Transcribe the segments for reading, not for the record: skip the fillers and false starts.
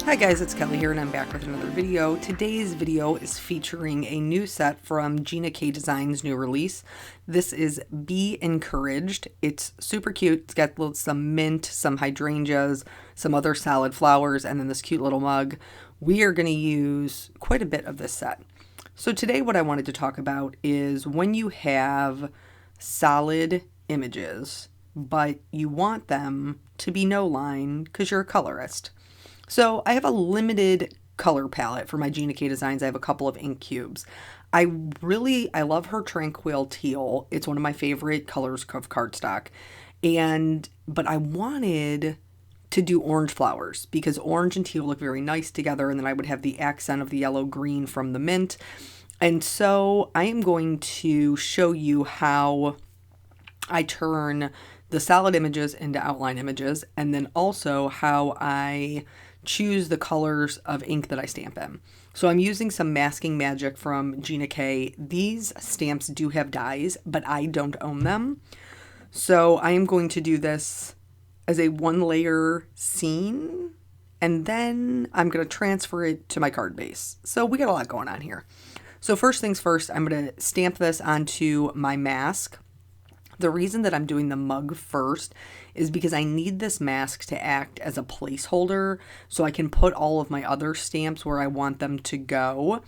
Hi guys, it's Kelly here and I'm back with another video. Today's video is featuring a new set from Gina K Designs' new release. This is Be Encouraged. It's super cute. It's got some mint, some hydrangeas, some other salad flowers, and then this cute little mug. We are going to use quite a bit of this set. So today what I wanted to talk about is when you have solid images, but you want them to be no line because you're a colorist. So I have a limited color palette for my Gina K Designs. I have a couple of ink cubes. I love her Tranquil Teal. It's one of my favorite colors of cardstock. But I wanted to do orange flowers because orange and teal look very nice together. And then I would have the accent of the yellow green from the mint. And so I am going to show you how I turn the solid images into outline images, and then also how I choose the colors of ink that I stamp in. So I'm using some Masking Magic from Gina K. These stamps do have dies, but I don't own them. So I am going to do this as a one layer scene, and then I'm going to transfer it to my card base. So we got a lot going on here. So first things first, I'm going to stamp this onto my mask. The reason that I'm doing the mug first is because I need this mask to act as a placeholder so I can put all of my other stamps where I want them to go.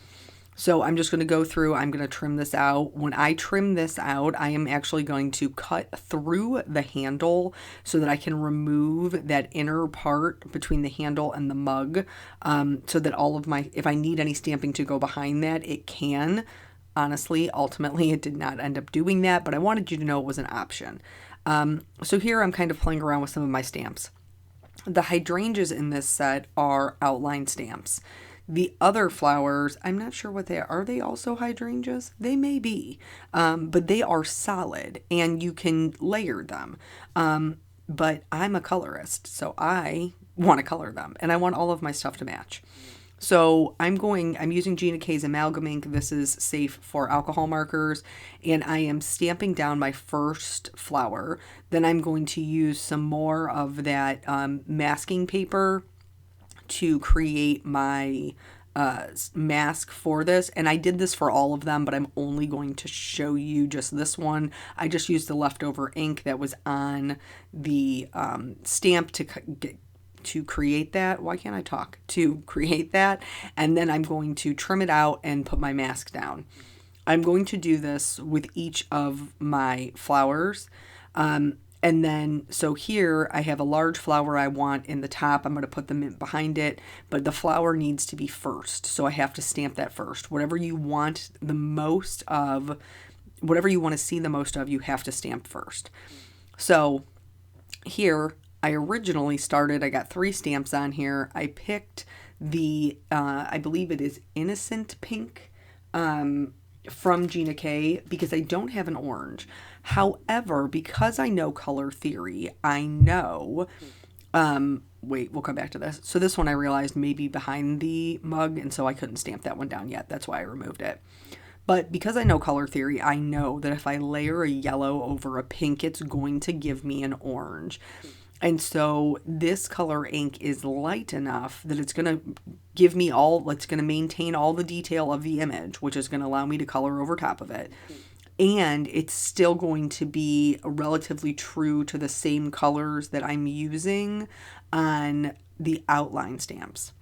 So I'm just going to go through, I'm going to trim this out. When I trim this out, I am actually going to cut through the handle so that I can remove that inner part between the handle and the mug, so that if I need any stamping to go behind that, it can. Honestly, ultimately, it did not end up doing that, but I wanted you to know it was an option. So here I'm kind of playing around with some of my stamps. The hydrangeas in this set are outline stamps. The other flowers, I'm not sure what they are. Are they also hydrangeas? They may be, but they are solid and you can layer them. But I'm a colorist, so I want to color them and I want all of my stuff to match. So I'm using Gina K's Amalgam ink. This is safe for alcohol markers. And I am stamping down my first flower. Then I'm going to use some more of that masking paper to create my mask for this. And I did this for all of them, but I'm only going to show you just this one. I just used the leftover ink that was on the stamp to create that. Why can't I talk? To create that. And then I'm going to trim it out and put my mask down. I'm going to do this with each of my flowers. And then, so here I have a large flower I want in the top. I'm going to put the mint behind it, but the flower needs to be first. So I have to stamp that first. Whatever you want the most of, whatever you want to see the most of, you have to stamp first. So here, I originally started, I got 3 stamps on here. I picked the, I believe it is Innocent Pink from Gina K because I don't have an orange. However, because I know color theory, I know, wait, we'll come back to this. So this one I realized may be behind the mug, and so I couldn't stamp that one down yet. That's why I removed it. But because I know color theory, I know that if I layer a yellow over a pink, it's going to give me an orange. And so this color ink is light enough that it's going to give me it's going to maintain all the detail of the image, which is going to allow me to color over top of it. And it's still going to be relatively true to the same colors that I'm using on the outline stamps.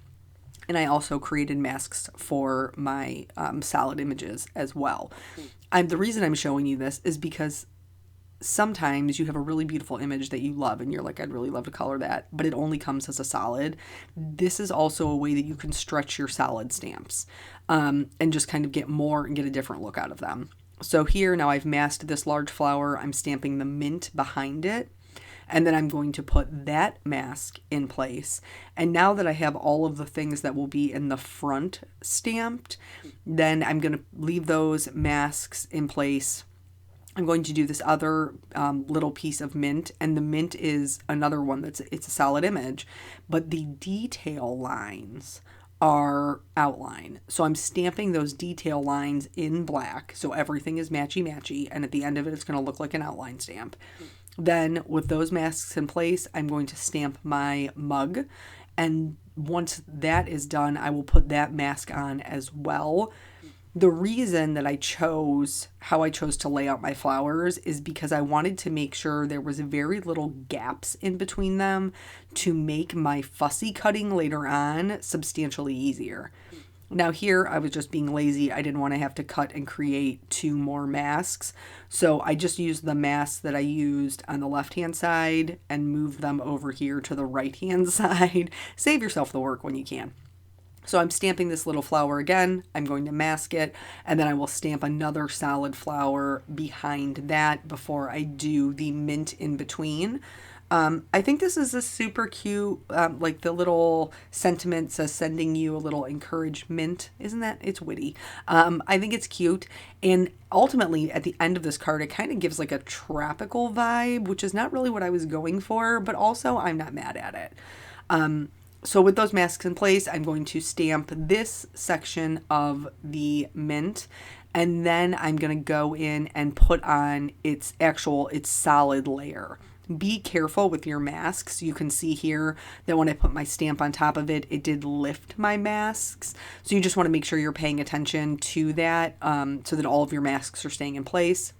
And I also created masks for my solid images as well. The reason I'm showing you this is because sometimes you have a really beautiful image that you love and you're like, I'd really love to color that, but it only comes as a solid. This is also a way that you can stretch your solid stamps and just kind of get more and get a different look out of them. So here now I've masked this large flower. I'm stamping the mint behind it. And then I'm going to put that mask in place. And now that I have all of the things that will be in the front stamped, then I'm going to leave those masks in place. I'm going to do this other little piece of mint, and the mint is another one it's a solid image, but the detail lines are outline. So I'm stamping those detail lines in black, so everything is matchy-matchy, and at the end of it, it's going to look like an outline stamp. Then with those masks in place, I'm going to stamp my mug, and once that is done, I will put that mask on as well. The reason that how I chose to lay out my flowers is because I wanted to make sure there was very little gaps in between them to make my fussy cutting later on substantially easier. Now here, I was just being lazy. I didn't want to have to cut and create 2 more masks. So I just used the masks that I used on the left-hand side and moved them over here to the right-hand side. Save yourself the work when you can. So I'm stamping this little flower again. I'm going to mask it, and then I will stamp another solid flower behind that before I do the mint in between. I think this is a super cute, like the little sentiment says sending you a little encouragement. Isn't that? It's witty. I think it's cute. And ultimately, at the end of this card, it kind of gives like a tropical vibe, which is not really what I was going for, but also I'm not mad at it. So with those masks in place, I'm going to stamp this section of the mint, and then I'm going to go in and put on its solid layer. Be careful with your masks. You can see here that when I put my stamp on top of it, it did lift my masks. So you just want to make sure you're paying attention to that so that all of your masks are staying in place.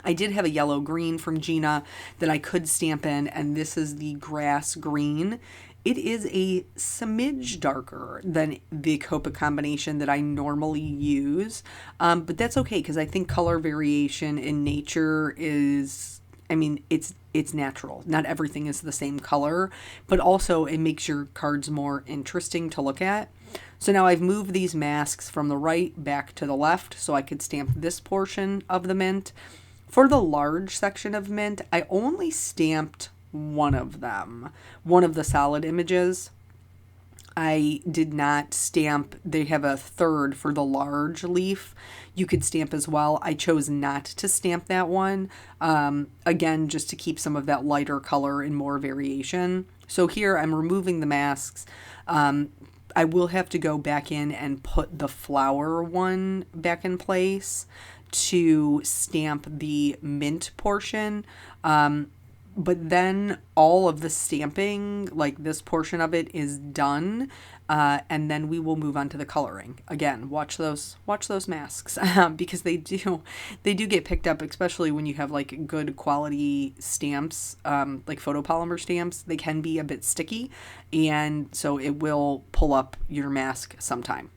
I did have a yellow green from Gina that I could stamp in, and this is the grass green. It is a smidge darker than the Copa combination that I normally use, but that's okay because I think color variation in nature is, it's natural. Not everything is the same color, but also it makes your cards more interesting to look at. So now I've moved these masks from the right back to the left so I could stamp this portion of the mint. For the large section of mint, I only stamped one of them, one of the solid images. I did not stamp, they have a third for the large leaf you could stamp as well. I chose not to stamp that one, again, just to keep some of that lighter color and more variation. So here I'm removing the masks. I will have to go back in and put the flower one back in place to stamp the mint portion. But then all of the stamping, like this portion of it, is done, and then we will move on to the coloring. Again, watch those masks because they do get picked up, especially when you have like good quality stamps, like photopolymer stamps. They can be a bit sticky, and so it will pull up your mask sometime.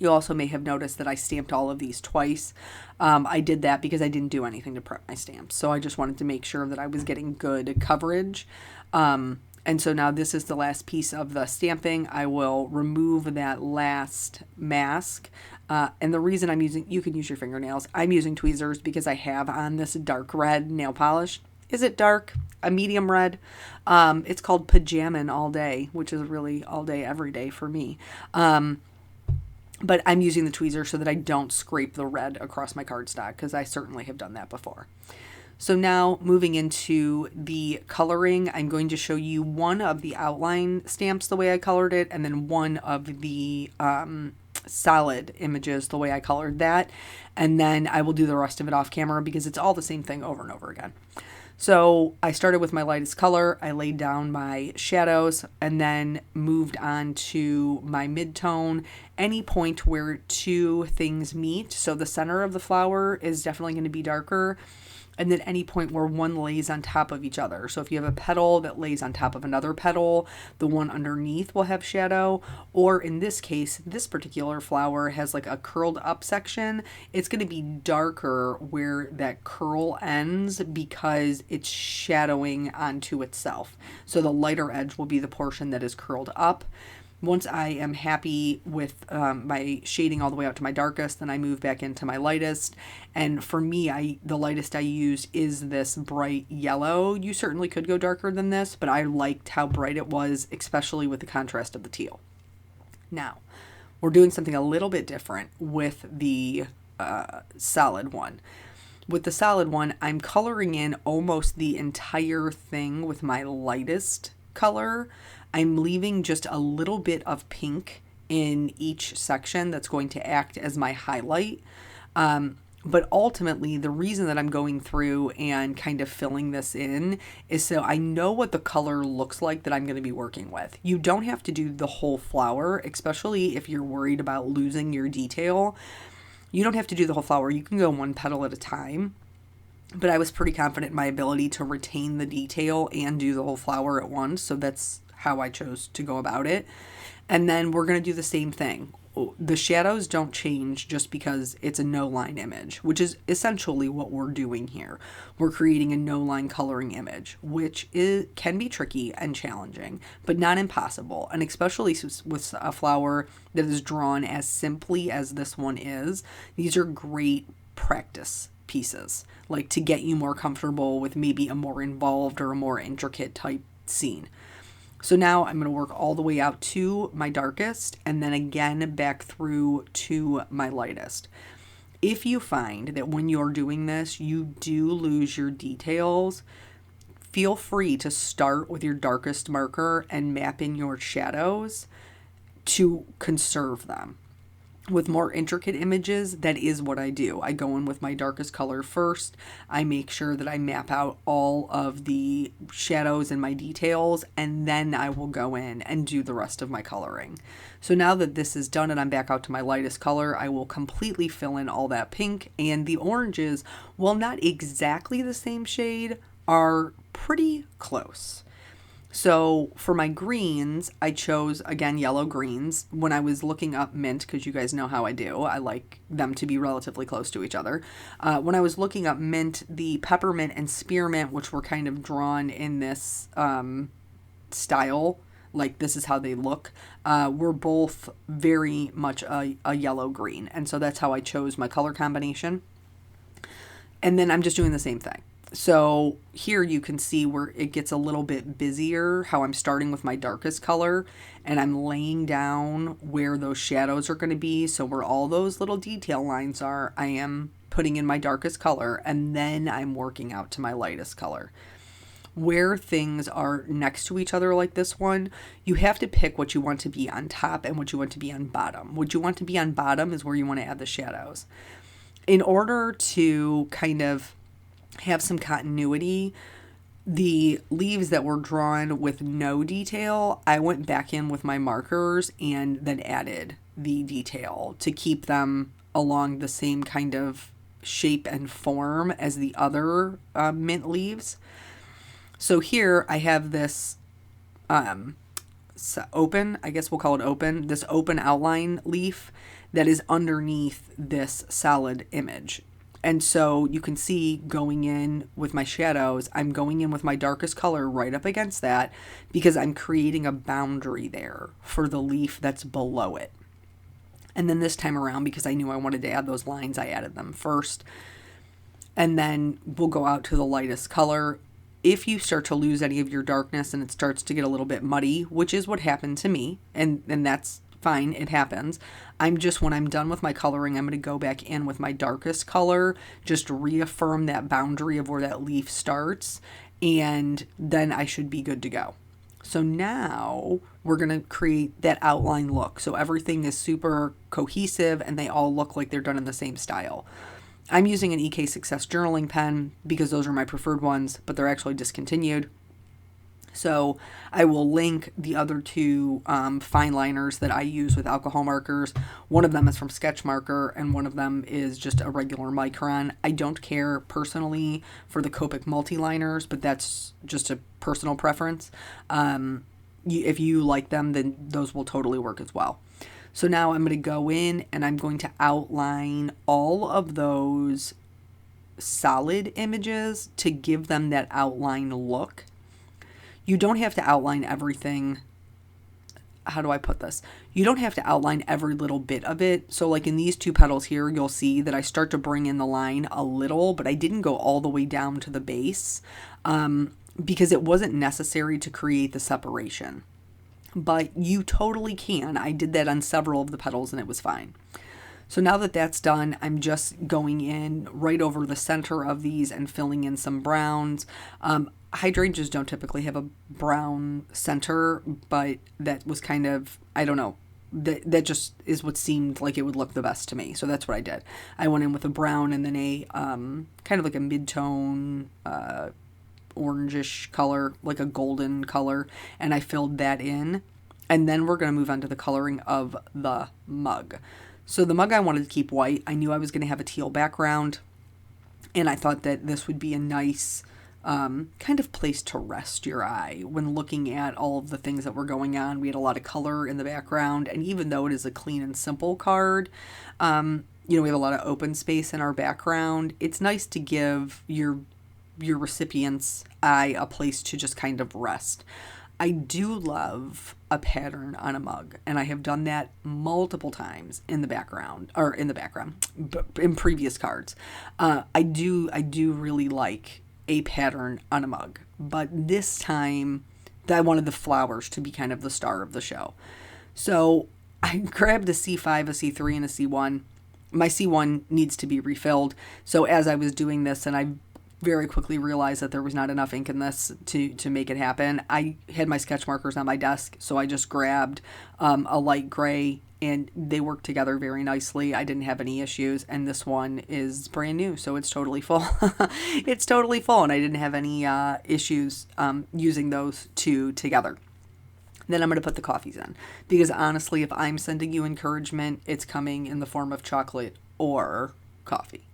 You also may have noticed that I stamped all of these twice. I did that because I didn't do anything to prep my stamps. So I just wanted to make sure that I was getting good coverage. And so now this is the last piece of the stamping. I will remove that last mask. And the reason you can use your fingernails. I'm using tweezers because I have on this dark red nail polish. Is it dark? A medium red. It's called Pajamin All Day, which is really all day, every day for me. But I'm using the tweezer so that I don't scrape the red across my cardstock because I certainly have done that before. So now moving into the coloring, I'm going to show you one of the outline stamps the way I colored it, and then one of the solid images the way I colored that. And then I will do the rest of it off camera because it's all the same thing over and over again. So I started with my lightest color, I laid down my shadows, and then moved on to my mid-tone, any point where 2 things meet. So the center of the flower is definitely going to be darker, and then any point where one lays on top of each other. So if you have a petal that lays on top of another petal, the one underneath will have shadow. Or in this case, this particular flower has like a curled up section. It's going to be darker where that curl ends because it's shadowing onto itself. So the lighter edge will be the portion that is curled up. Once I am happy with my shading all the way out to my darkest, then I move back into my lightest. And for me, the lightest I used is this bright yellow. You certainly could go darker than this, but I liked how bright it was, especially with the contrast of the teal. Now, we're doing something a little bit different with the solid one. With the solid one, I'm coloring in almost the entire thing with my lightest color. I'm leaving just a little bit of pink in each section that's going to act as my highlight. But ultimately, the reason that I'm going through and kind of filling this in is so I know what the color looks like that I'm going to be working with. You don't have to do the whole flower, especially if you're worried about losing your detail. You don't have to do the whole flower. You can go one petal at a time. But I was pretty confident in my ability to retain the detail and do the whole flower at once. So that's how I chose to go about it. And then we're going to do the same thing. The shadows don't change just because it's a no line image, which is essentially what we're doing here. We're creating a no line coloring image, which can be tricky and challenging, but not impossible. And especially with a flower that is drawn as simply as this one is, these are great practice pieces, like to get you more comfortable with maybe a more involved or a more intricate type scene. So now I'm going to work all the way out to my darkest and then again back through to my lightest. If you find that when you're doing this, you do lose your details, feel free to start with your darkest marker and map in your shadows to conserve them. With more intricate images, that is what I do. I go in with my darkest color first. I make sure that I map out all of the shadows and my details, and then I will go in and do the rest of my coloring. So now that this is done and I'm back out to my lightest color, I will completely fill in all that pink, and the oranges, while not exactly the same shade, are pretty close. So for my greens, I chose, again, yellow greens. When I was looking up mint, because you guys know how I do, I like them to be relatively close to each other. When I was looking up mint, the peppermint and spearmint, which were kind of drawn in this style, like this is how they look, were both very much a yellow-green. And so that's how I chose my color combination. And then I'm just doing the same thing. So here you can see where it gets a little bit busier, how I'm starting with my darkest color and I'm laying down where those shadows are going to be. So where all those little detail lines are, I am putting in my darkest color and then I'm working out to my lightest color. Where things are next to each other like this one, you have to pick what you want to be on top and what you want to be on bottom. What you want to be on bottom is where you want to add the shadows. In order to kind of have some continuity, the leaves that were drawn with no detail, I went back in with my markers and then added the detail to keep them along the same kind of shape and form as the other mint leaves. So here I have this open, I guess we'll call it open, this open outline leaf that is underneath this solid image. And so you can see going in with my shadows, I'm going in with my darkest color right up against that because I'm creating a boundary there for the leaf that's below it. And then this time around, because I knew I wanted to add those lines, I added them first. And then we'll go out to the lightest color. If you start to lose any of your darkness and it starts to get a little bit muddy, which is what happened to me, and that's fine, it happens. When I'm done with my coloring, I'm going to go back in with my darkest color, just reaffirm that boundary of where that leaf starts, and then I should be good to go. So now we're going to create that outline look. So everything is super cohesive and they all look like they're done in the same style. I'm using an EK Success journaling pen because those are my preferred ones, but they're actually discontinued. So I will link the other two fine liners that I use with alcohol markers. One of them is from Sketch Marker and one of them is just a regular Micron. I don't care personally for the Copic multi-liners, but that's just a personal preference. If you like them, then those will totally work as well. So now I'm going to go in and I'm going to outline all of those solid images to give them that outline look. You don't have to outline everything. How do I put this? You don't have to outline every little bit of it. So like in these two petals here, you'll see that I start to bring in the line a little, but I didn't go all the way down to the base because it wasn't necessary to create the separation. But you totally can. I did that on several of the petals and it was fine. So now that that's done, I'm just going in right over the center of these and filling in some browns. Hydrangeas don't typically have a brown center, but that was kind of, I don't know, that just is what seemed like it would look the best to me. So that's what I did. I went in with a brown and then a kind of like a mid-tone orangish color, like a golden color, and I filled that in. And then we're going to move on to the coloring of the mug. So the mug I wanted to keep white. I knew I was going to have a teal background, and I thought that this would be a nice kind of place to rest your eye when looking at all of the things that were going on. We had a lot of color in the background, and even though it is a clean and simple card, we have a lot of open space in our background. It's nice to give your recipient's eye a place to just kind of rest. I do love a pattern on a mug, and I have done that multiple times in previous cards. I do really like a pattern on a mug, but this time I wanted the flowers to be kind of the star of the show. So I grabbed a C5, a C3, and a C1. My C1 needs to be refilled. So as I was doing this, and I very quickly realized that there was not enough ink in this to make it happen, I had my sketch markers on my desk, so I just grabbed a light gray, and they worked together very nicely. I didn't have any issues, and this one is brand new, so it's totally full. It's totally full, and I didn't have any issues using those two together. Then I'm going to put the coffees in, because honestly, if I'm sending you encouragement, it's coming in the form of chocolate or coffee,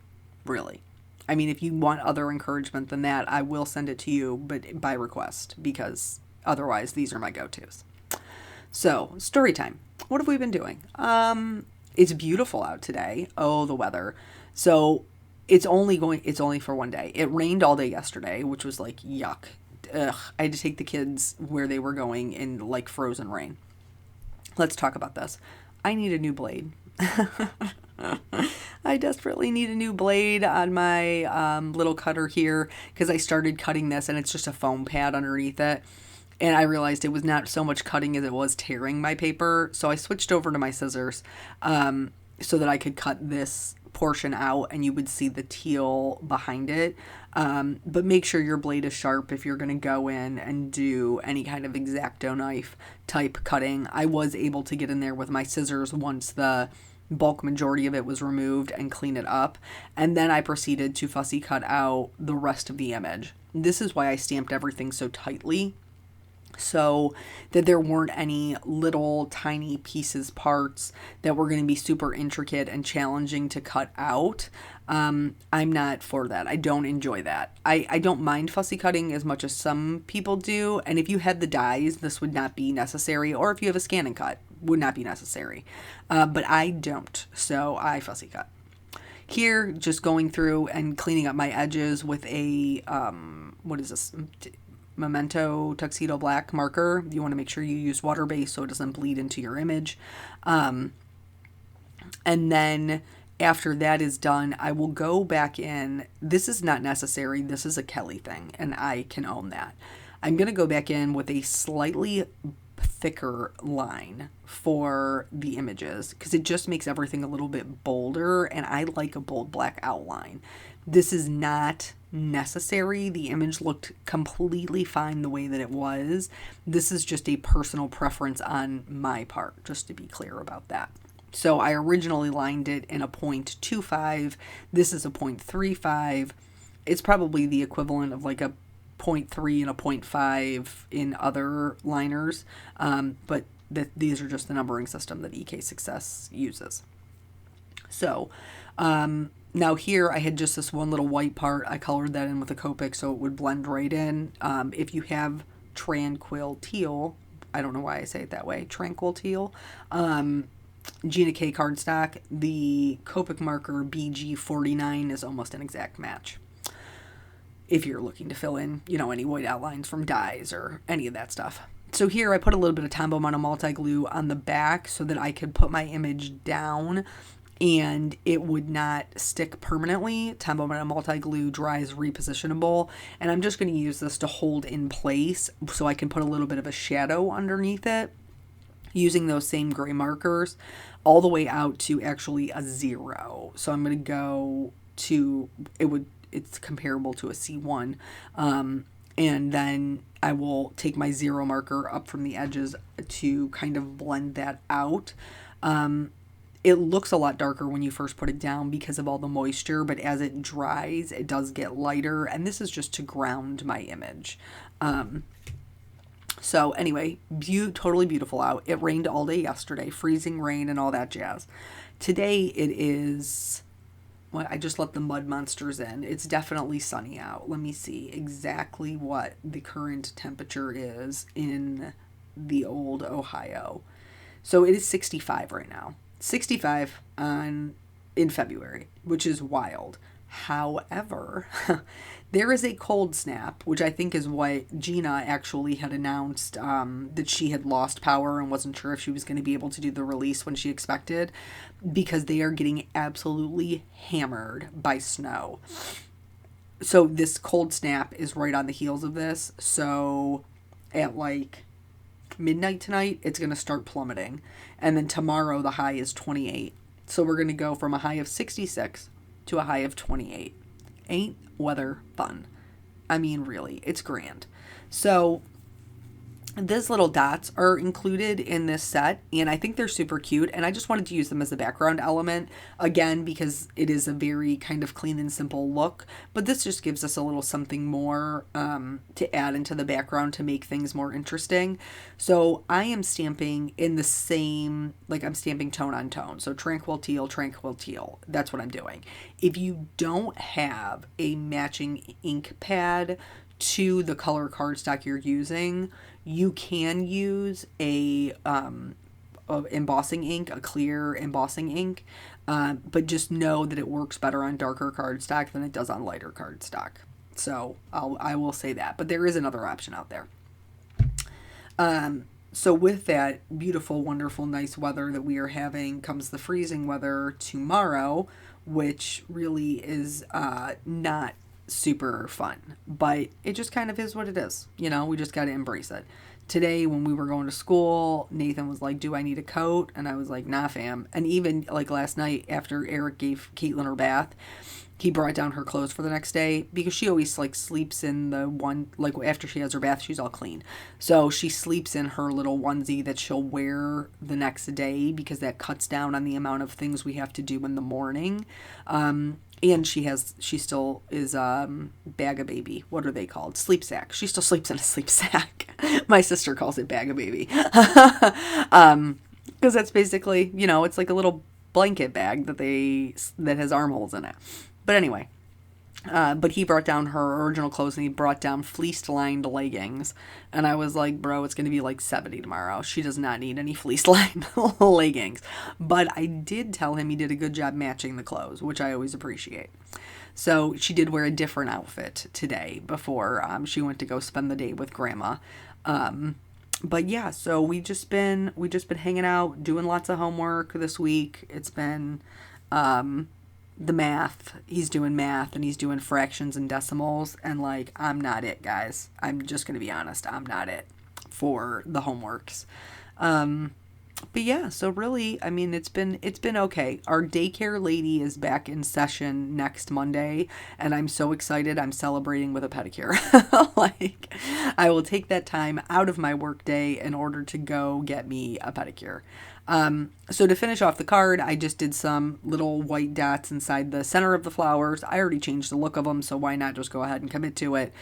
really. I mean, if you want other encouragement than that, I will send it to you, but by request, because otherwise these are my go-tos. So, story time. What have we been doing? It's beautiful out today. Oh, the weather. So, it's only for one day. It rained all day yesterday, which was like, yuck. Ugh. I had to take the kids where they were going in like frozen rain. Let's talk about this. I need a new blade. I desperately need a new blade on my little cutter here, because I started cutting this and it's just a foam pad underneath it. And I realized it was not so much cutting as it was tearing my paper. So I switched over to my scissors so that I could cut this portion out and you would see the teal behind it. But make sure your blade is sharp if you're going to go in and do any kind of X-Acto knife type cutting. I was able to get in there with my scissors once the bulk majority of it was removed and clean it up. And then I proceeded to fussy cut out the rest of the image. This is why I stamped everything so tightly, so that there weren't any little tiny pieces, parts that were going to be super intricate and challenging to cut out. I'm not for that. I don't enjoy that. I don't mind fussy cutting as much as some people do. And if you had the dies, this would not be necessary. Or if you have a scan and cut, would not be necessary. But I don't. So I fussy cut. Here, just going through and cleaning up my edges with a, what is this? Memento Tuxedo Black marker. You want to make sure you use water-based so it doesn't bleed into your image. And then after that is done, I will go back in. This is not necessary. This is a Kelly thing, and I can own that. I'm going to go back in with a slightly thicker line for the images, because it just makes everything a little bit bolder, and I like a bold black outline. This is not necessary. The image looked completely fine the way that it was. This is just a personal preference on my part, just to be clear about that. So I originally lined it in a 0.25. This is a 0.35. It's probably the equivalent of like a 0.3 and a 0.5 in other liners, but these are just the numbering system that EK Success uses. So now here I had just this one little white part. I colored that in with a Copic so it would blend right in. If you have Tranquil Teal, I don't know why I say it that way, Tranquil Teal, Gina K cardstock, the Copic marker BG49 is almost an exact match. If you're looking to fill in, any white outlines from dies or any of that stuff. So here I put a little bit of Tombow Mono multi glue on the back so that I could put my image down and it would not stick permanently. Tombow Mono multi glue dries repositionable, and I'm just going to use this to hold in place so I can put a little bit of a shadow underneath it using those same gray markers all the way out to actually a 0. So I'm going to go to, it's comparable to a C1. And then I will take my zero marker up from the edges to kind of blend that out. It looks a lot darker when you first put it down because of all the moisture, but as it dries, it does get lighter. And this is just to ground my image. So anyway, totally beautiful out. It rained all day yesterday, freezing rain and all that jazz. Today it is, well, I just let the mud monsters in. It's definitely sunny out. Let me see exactly what the current temperature is in the old Ohio. So it is 65 right now. 65 in February, which is wild. However, there is a cold snap, which I think is what Gina actually had announced, that she had lost power and wasn't sure if she was going to be able to do the release when she expected, because they are getting absolutely hammered by snow. So this cold snap is right on the heels of this. So at like midnight tonight, it's going to start plummeting. And then tomorrow, the high is 28. So we're going to go from a high of 66 to a high of 28. Ain't weather fun? I mean, really, it's grand. So these little dots are included in this set, and I think they're super cute, and I just wanted to use them as a background element, again, because it is a very kind of clean and simple look, but this just gives us a little something more to add into the background to make things more interesting. So I am stamping in the same, like I'm stamping tone on tone, so tranquil teal, that's what I'm doing. If you don't have a matching ink pad to the color cardstock you're using, you can use a embossing ink, a clear embossing ink, but just know that it works better on darker cardstock than it does on lighter cardstock. So I will say that, but there is another option out there. So with that beautiful, wonderful, nice weather that we are having comes the freezing weather tomorrow, which really is not super fun, but it just kind of is what it is. You know, we just got to embrace it. Today, when we were going to school, Nathan was like, do I need a coat? And I was like, nah, fam. And even like last night after Eric gave Caitlin her bath, he brought down her clothes for the next day, because she always like sleeps in the one, like after she has her bath, she's all clean. So she sleeps in her little onesie that she'll wear the next day, because that cuts down on the amount of things we have to do in the morning. And she still is bag a baby. What are they called? Sleep sack. She still sleeps in a sleep sack. My sister calls it bag a baby. Because that's basically, you know, it's like a little blanket bag that has armholes in it. But anyway, but he brought down her original clothes, and he brought down fleece lined leggings. And I was like, bro, it's going to be like 70 tomorrow. She does not need any fleece lined leggings. But I did tell him he did a good job matching the clothes, which I always appreciate. So she did wear a different outfit today before she went to go spend the day with grandma. But yeah, so we just been hanging out, doing lots of homework this week. It's been the math. He's doing math, and he's doing fractions and decimals, and like, I'm not it, guys. I'm just gonna be honest, I'm not it for the homeworks. But yeah, so really, I mean, it's been okay. Our daycare lady is back in session next Monday, and I'm so excited. I'm celebrating with a pedicure. Like, I will take that time out of my work day in order to go get me a pedicure. So to finish off the card, I just did some little white dots inside the center of the flowers. I already changed the look of them, so why not just go ahead and commit to it?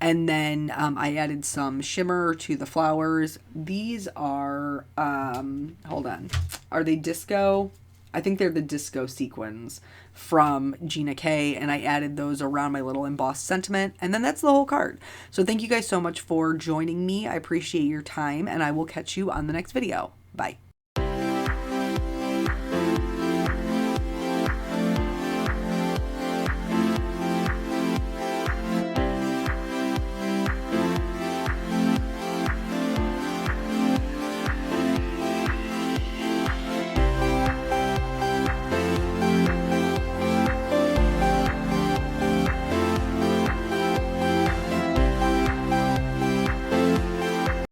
And then I added some shimmer to the flowers. These are, hold on, are they disco? I think they're the disco sequins from Gina K, and I added those around my little embossed sentiment, and then that's the whole card. So thank you guys so much for joining me. I appreciate your time, and I will catch you on the next video. Bye.